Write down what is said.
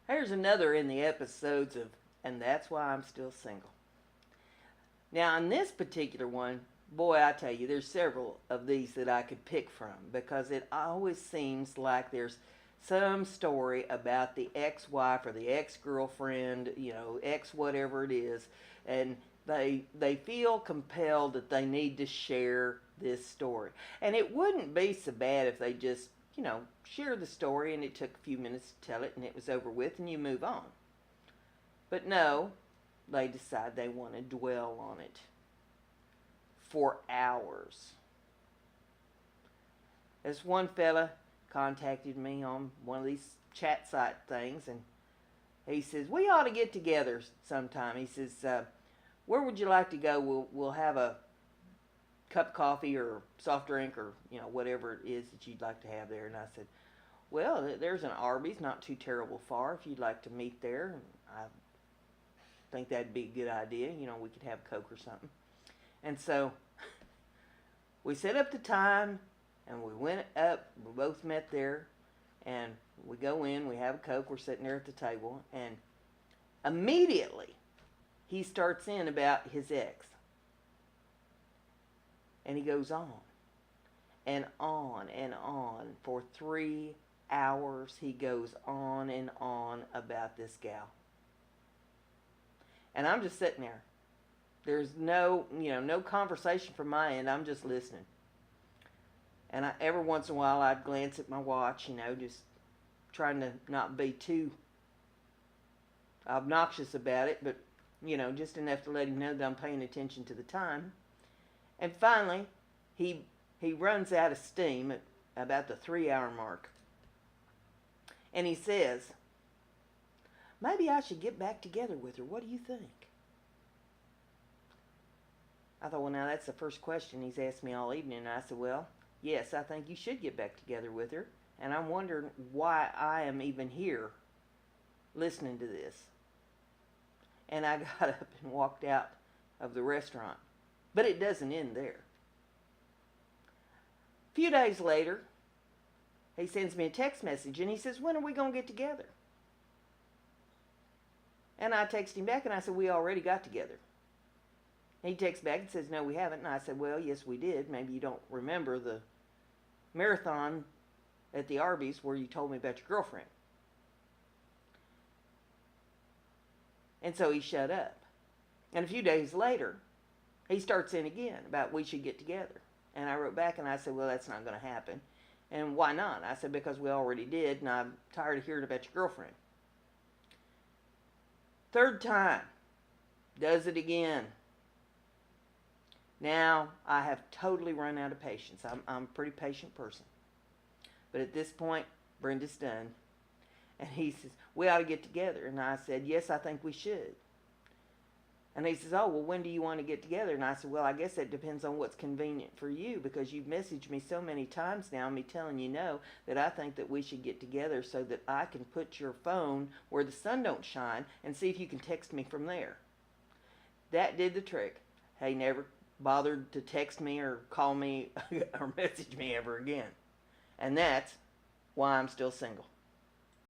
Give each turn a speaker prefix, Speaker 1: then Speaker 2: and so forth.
Speaker 1: Here's another in the episodes of And That's Why I'm Still Single. Now, in this particular one, boy, I tell you, there's several of these that I could pick from because it always seems like there's some story about the ex-wife or the ex-girlfriend, ex whatever it is, and they feel compelled that they need to share this story. And it wouldn't be so bad if they just, share the story and it took a few minutes to tell it and it was over with and you move on. But no, they decide they want to dwell on it for hours. This one fella contacted me on one of these chat site things, and he says, we ought to get together sometime. He says, where would you like to go? We'll have a cup of coffee or soft drink or, whatever it is that you'd like to have there. And I said, well, there's an Arby's not too terrible far if you'd like to meet there. I think that'd be a good idea. We could have Coke or something. And so we set up the time and we went up. We both met there and we go in. We have a Coke. We're sitting there at the table. And immediately he starts in about his ex. And he goes on and on and on. For 3 hours he goes on and on about this gal. And I'm just sitting there. There's no conversation from my end. I'm just listening. And every once in a while I'd glance at my watch, just trying to not be too obnoxious about it, but, just enough to let him know that I'm paying attention to the time. And finally, he runs out of steam at about the 3-hour mark. And he says, maybe I should get back together with her. What do you think? I thought, well, now that's the first question he's asked me all evening. And I said, well, yes, I think you should get back together with her. And I'm wondering why I am even here listening to this. And I got up and walked out of the restaurant. But it doesn't end there. A few days later, he sends me a text message and he says, when are we going to get together? And I text him back and I said, we already got together. And he texts back and says, no, we haven't. And I said, well, yes, we did. Maybe you don't remember the marathon at the Arby's where you told me about your girlfriend. And so he shut up. And a few days later, he starts in again about we should get together. And I wrote back and I said, well, that's not going to happen. And why not? I said, because we already did and I'm tired of hearing about your girlfriend. Third time, does it again. Now, I have totally run out of patience. I'm a pretty patient person. But at this point, Brenda's done. And he says, we ought to get together. And I said, yes, I think we should. And he says, oh, well, when do you want to get together? And I said, well, I guess that depends on what's convenient for you because you've messaged me so many times now, me telling you no, that I think that we should get together so that I can put your phone where the sun don't shine and see if you can text me from there. That did the trick. He never bothered to text me or call me or message me ever again. And that's why I'm still single.